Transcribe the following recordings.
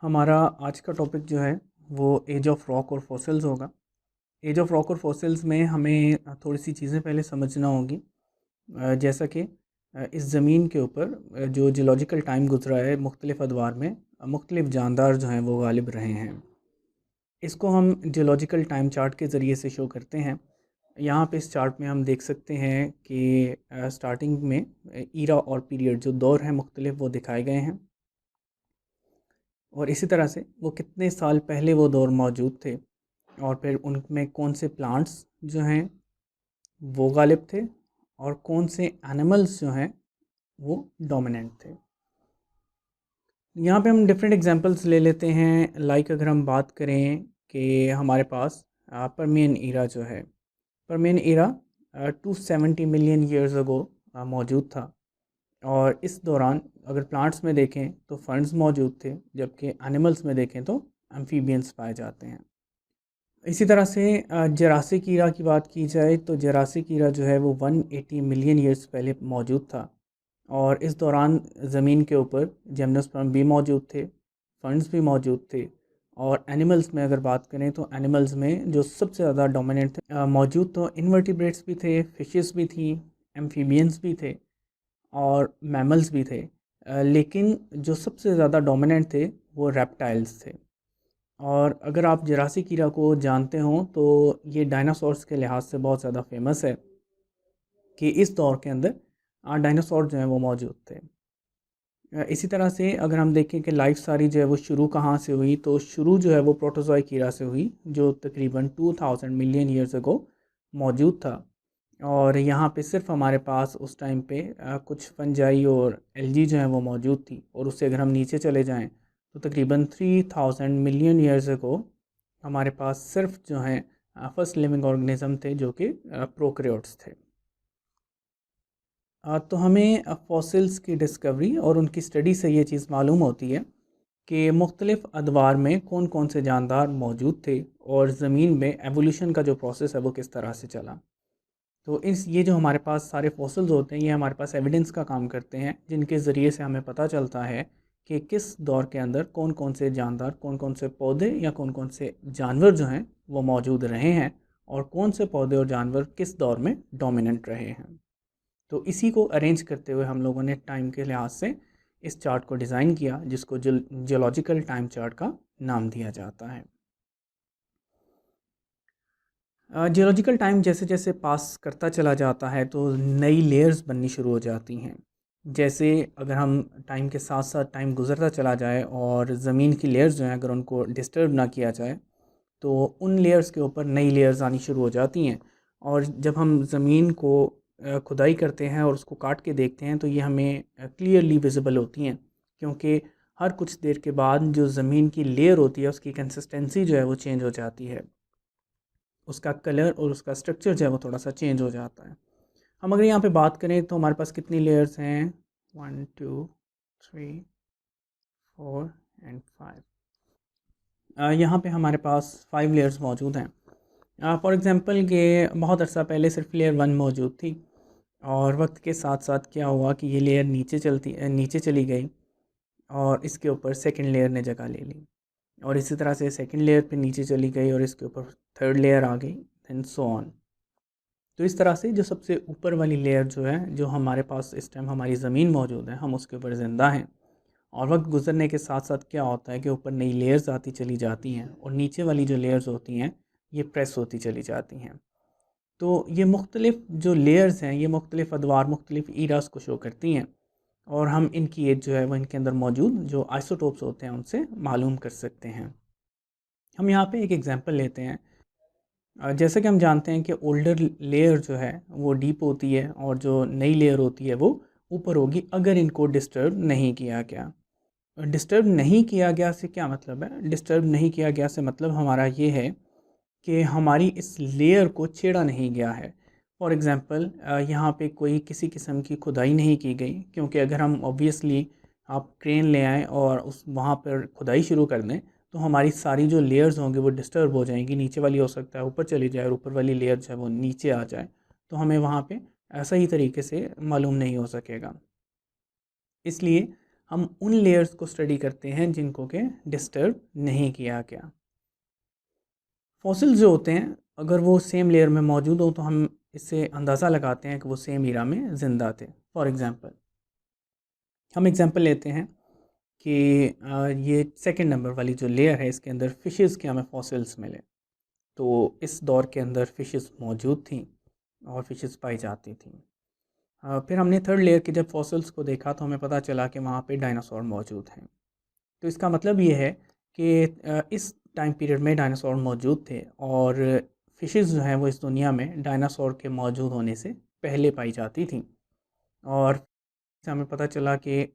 हमारा आज का टॉपिक जो है वो एज ऑफ रॉक और फॉसिल्स होगा। एज ऑफ रॉक और फॉसिल्स में हमें थोड़ी सी चीज़ें पहले समझना होगी। जैसा कि इस ज़मीन के ऊपर जो जियोलॉजिकल टाइम गुजरा है मुख्तलिफ़ अदवार में मुख्तलिफ़ जानदार जो हैं वो गालिब रहे हैं। इसको हम जियोलॉजिकल टाइम चार्ट के ज़रिए से शो करते हैं। यहाँ पे इस चार्ट में हम देख सकते हैं कि स्टार्टिंग में ईरा और पीरियड जो दौर हैं मुख्तलिफ़ वो दिखाए गए हैं, और इसी तरह से वो कितने साल पहले वो दौर मौजूद थे, और फिर उनमें कौन से प्लांट्स जो हैं वो गालिब थे और कौन से एनिमल्स जो हैं वो डोमिनेंट थे। यहाँ पे हम डिफरेंट एग्जांपल्स ले लेते हैं। लाइक अगर हम बात करें कि हमारे पास परमियन ईरा जो है, Permian era 270 million years ago मौजूद था, और इस दौरान अगर प्लांट्स में देखें तो फर्न्स मौजूद थे, जबकि एनिमल्स में देखें तो एम्फीबियंस पाए जाते हैं। इसी तरह से जरासिक कीड़ा की बात की जाए तो जरासिक कीड़ा जो है वो 180 मिलियन ईयर्स पहले मौजूद था, और इस दौरान ज़मीन के ऊपर जिम्नोस्पर्म भी मौजूद थे, फर्न्स भी मौजूद थे। और एनिमल्स में अगर बात करें तो एनिमल्स में जो सबसे ज़्यादा डोमिनेंट थे मौजूद तो इन्वर्टिब्रेट्स भी थे, फिशेस भी थी, एम्फीबियंस भी थे और मैमल्स भी थे। लेकिन जो सबसे ज़्यादा डोमिनेंट थे वो रेप्टाइल्स थे। और अगर आप जरासिक कीड़ा को जानते हो तो ये डायनासोर्स के लिहाज से बहुत ज़्यादा फेमस है कि इस दौर के अंदर डायनासोर जो हैं वो मौजूद थे। इसी तरह से अगर हम देखें कि लाइफ सारी जो है वो शुरू कहाँ से हुई, तो शुरू जो है वो प्रोटोजोइक कीड़ा से हुई, जो तकरीबन 2000 मिलियन ईयर्स अगो मौजूद था। और यहाँ पे सिर्फ हमारे पास उस टाइम पे कुछ फंजाई और एल्गी जो है वो मौजूद थी, और उससे अगर हम नीचे चले जाएं तो तकरीबन 3000 मिलियन ईयर्स अगो हमारे पास सिर्फ जो हैं फर्स्ट लिविंग ऑर्गेनिज्म थे, जो कि प्रोकैरियोट्स थे। तो हमें फॉसिल्स की डिस्कवरी और उनकी स्टडी से ये चीज़ मालूम होती है कि मुख्तलिफ़ अदवार में कौन कौन से जानदार मौजूद थे, और ज़मीन में एवोल्यूशन का जो प्रोसेस है वो किस तरह से चला। तो इस ये जो हमारे पास सारे फॉसिल्स होते हैं ये हमारे पास एविडेंस का काम करते हैं, जिनके ज़रिए से हमें पता चलता है कि किस दौर के अंदर कौन कौन से जानदार, कौन कौन से पौधे या कौन कौन से जानवर जो हैं वो मौजूद रहे हैं, और कौन से पौधे और जानवर किस दौर में डोमिनेंट रहे हैं। तो इसी को अरेंज करते हुए हम लोगों ने टाइम के लिहाज से इस चार्ट को डिज़ाइन किया, जिसको जियोलॉजिकल टाइम चार्ट का नाम दिया जाता है। जियोलॉजिकल टाइम जैसे जैसे पास करता चला जाता है तो नई लेयर्स बननी शुरू हो जाती हैं। जैसे अगर हम टाइम के साथ साथ टाइम गुज़रता चला जाए और ज़मीन की लेयर्स जो हैं अगर उनको डिस्टर्ब ना किया जाए, तो उन लेयर्स के ऊपर नई लेयर्स आनी शुरू हो जाती हैं। और जब हम ज़मीन को खुदाई करते हैं और उसको काट के देखते हैं तो ये हमें क्लियरली विजिबल होती हैं, क्योंकि हर कुछ देर के बाद जो ज़मीन की लेयर होती है उसकी कंसिस्टेंसी जो है वो चेंज हो जाती है, उसका कलर और उसका स्ट्रक्चर जो है वो थोड़ा सा चेंज हो जाता है। हम अगर यहाँ पे बात करें तो हमारे पास कितनी लेयर्स हैं, 1 2 3 4 एंड 5। यहाँ पे हमारे पास 5 लेयर्स मौजूद हैं। फॉर एग्ज़ाम्पल कि बहुत अर्सा पहले सिर्फ लेयर 1 मौजूद थी, और वक्त के साथ साथ क्या हुआ कि ये लेयर नीचे चली गई, और इसके ऊपर सेकंड लेयर ने जगह ले ली, और इसी तरह से सेकंड लेयर पे नीचे चली गई और इसके ऊपर थर्ड लेयर आ गई, एंड सो ऑन। तो इस तरह से जो सबसे ऊपर वाली लेयर जो है, जो हमारे पास इस टाइम हमारी ज़मीन मौजूद है, हम उसके ऊपर ज़िंदा हैं। और वक्त गुजरने के साथ साथ क्या होता है कि ऊपर नई लेयर्स आती चली जाती हैं, और नीचे वाली जो लेयर्स होती हैं ये प्रेस होती चली जाती हैं। तो ये मुख्तलिफ़ जो लेयर्स हैं ये मुख्तलिफ़ अदवार, मुख्तलिफ़ ईरास को शो करती हैं, और हम इनकी एज जो है वो इनके अंदर मौजूद जो आइसोटोप्स होते हैं उनसे मालूम कर सकते हैं। हम यहाँ पे एक एग्जांपल लेते हैं। जैसे कि हम जानते हैं कि ओल्डर लेयर जो है वो डीप होती है, और जो नई लेयर होती है वो ऊपर होगी, अगर इनको डिस्टर्ब नहीं किया गया। डिस्टर्ब नहीं किया गया से क्या मतलब है? डिस्टर्ब नहीं किया गया से मतलब हमारा ये है कि हमारी इस लेयर को छेड़ा नहीं गया है। फॉर एग्ज़ाम्पल यहाँ पे कोई किसी किस्म की खुदाई नहीं की गई, क्योंकि अगर हम ऑब्वियसली आप क्रेन ले आएँ और उस वहाँ पर खुदाई शुरू कर दें तो हमारी सारी जो लेयर्स होंगी वो डिस्टर्ब हो जाएंगी। नीचे वाली हो सकता है ऊपर चली जाए और ऊपर वाली लेयर जो है वो नीचे आ जाए, तो हमें वहाँ पे सही तरीके से मालूम नहीं हो सकेगा। इसलिए हम उन लेयर्स को स्टडी करते हैं जिनको के डिस्टर्ब नहीं किया गया। फॉसिल्स जो होते हैं अगर वो सेम लेयर में मौजूद हो तो हम इससे अंदाज़ा लगाते हैं कि वो सेम ईरा में ज़िंदा थे। फॉर एग्ज़ाम्पल हम एग्ज़ाम्पल लेते हैं कि ये सेकंड नंबर वाली जो लेयर है इसके अंदर फ़िशेस के हमें फॉसिल्स मिले। तो इस दौर के अंदर फ़िशेस मौजूद थी और फ़िशेस पाई जाती थी। फिर हमने थर्ड लेयर के जब फॉसिल्स को देखा तो हमें पता चला कि वहाँ पे डायनासोर मौजूद हैं। तो इसका मतलब ये है कि इस टाइम पीरियड में डायनासोर मौजूद थे और फ़िशेस जो हैं वो इस दुनिया में डायनासोर के मौजूद होने से पहले पाई जाती थी। और इससे हमें पता चला कि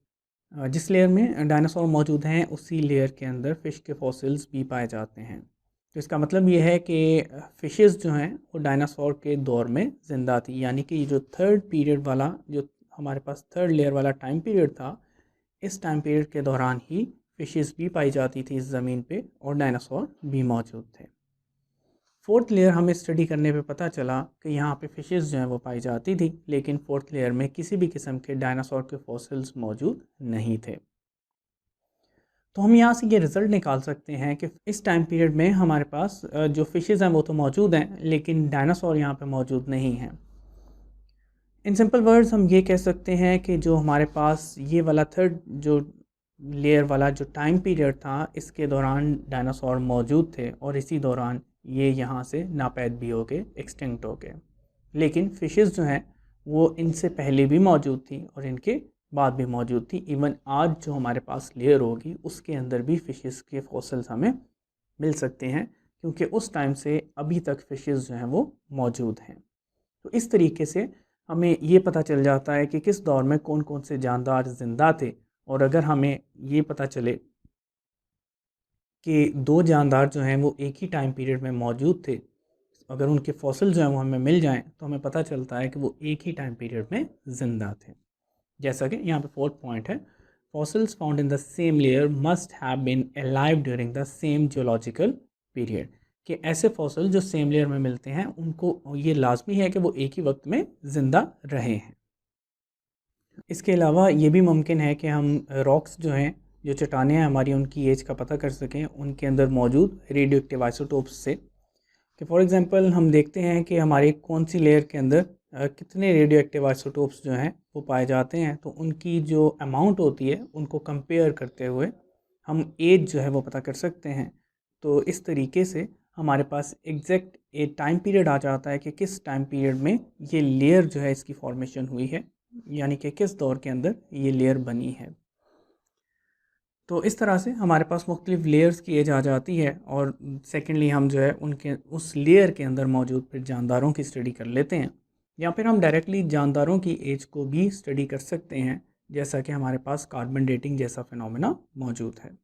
जिस लेयर में डायनासोर मौजूद हैं उसी लेयर के अंदर फ़िश के फॉसिल्स भी पाए जाते हैं। तो इसका मतलब ये है कि फ़िशेस जो हैं वो डायनासोर के दौर में ज़िंदा थी, यानी कि जो थर्ड पीरियड वाला जो हमारे पास थर्ड लेयर वाला टाइम पीरियड था, इस टाइम पीरियड के दौरान ही फ़िशेस भी पाई जाती थी इस ज़मीन पे और डायनासोर भी मौजूद थे। फोर्थ लेयर हमें स्टडी करने पे पता चला कि यहाँ पे फ़िशेस जो हैं वो पाई जाती थी, लेकिन फोर्थ लेयर में किसी भी किस्म के डायनासोर के फॉसिल्स मौजूद नहीं थे। तो हम यहाँ से ये रिज़ल्ट निकाल सकते हैं कि इस टाइम पीरियड में हमारे पास जो फ़िशेस हैं वो तो मौजूद हैं, लेकिन डायनासोर यहाँ पे मौजूद नहीं हैं। इन सिंपल वर्ड्स हम ये कह सकते हैं कि जो हमारे पास ये वाला थर्ड जो लेयर वाला जो टाइम पीरियड था, इसके दौरान डायनासोर मौजूद थे और इसी दौरान ये यहाँ से नापैद भी हो गए, एक्सटिंक्ट हो गए। लेकिन फ़िशेस जो हैं वो इनसे पहले भी मौजूद थी और इनके बाद भी मौजूद थी। इवन आज जो हमारे पास लेयर होगी उसके अंदर भी फ़िशेस के फॉसिल्स हमें मिल सकते हैं, क्योंकि उस टाइम से अभी तक फ़िशेस जो हैं वो मौजूद हैं। तो इस तरीके से हमें ये पता चल जाता है कि किस दौर में कौन कौन से जानदार ज़िंदा थे। और अगर हमें ये पता चले कि दो जानदार जो हैं वो एक ही टाइम पीरियड में मौजूद थे, अगर उनके फॉसिल जो हैं वो हमें मिल जाएं तो हमें पता चलता है कि वो एक ही टाइम पीरियड में ज़िंदा थे। जैसा कि यहाँ पे फोर्थ पॉइंट है, fossils found in the same layer must have been alive during the same geological period, कि ऐसे फॉसिल जो सेम लेयर में मिलते हैं उनको ये लाजमी है कि वो एक ही वक्त में ज़िंदा रहे हैं। इसके अलावा ये भी मुमकिन है कि हम रॉक्स जो हैं, जो चट्टानें हैं हमारी, उनकी एज का पता कर सकें उनके अंदर मौजूद रेडियो एक्टिव आइसोटोप्स से। कि फॉर एग्ज़ाम्पल हम देखते हैं कि हमारी कौन सी लेयर के अंदर कितने रेडियो एक्टिव आइसोटोप्स जो हैं वो पाए जाते हैं, तो उनकी जो अमाउंट होती है उनको कंपेयर करते हुए हम एज जो है वो पता कर सकते हैं। तो इस तरीके से हमारे पास एग्जैक्ट एक टाइम पीरियड आ जाता है कि किस टाइम पीरियड में ये लेयर जो है इसकी फॉर्मेशन हुई है, यानी कि किस दौर के अंदर ये लेयर बनी है। तो इस तरह से हमारे पास मुख्तलिफ लेयर्स की एज आ जाती है और सेकेंडली हम जो है उनके उस लेयर के अंदर मौजूद फिर जानदारों की स्टडी कर लेते हैं, या फिर हम डायरेक्टली जानदारों की एज को भी स्टडी कर सकते हैं, जैसा कि हमारे पास कार्बन डेटिंग जैसा फिनोमेना मौजूद है।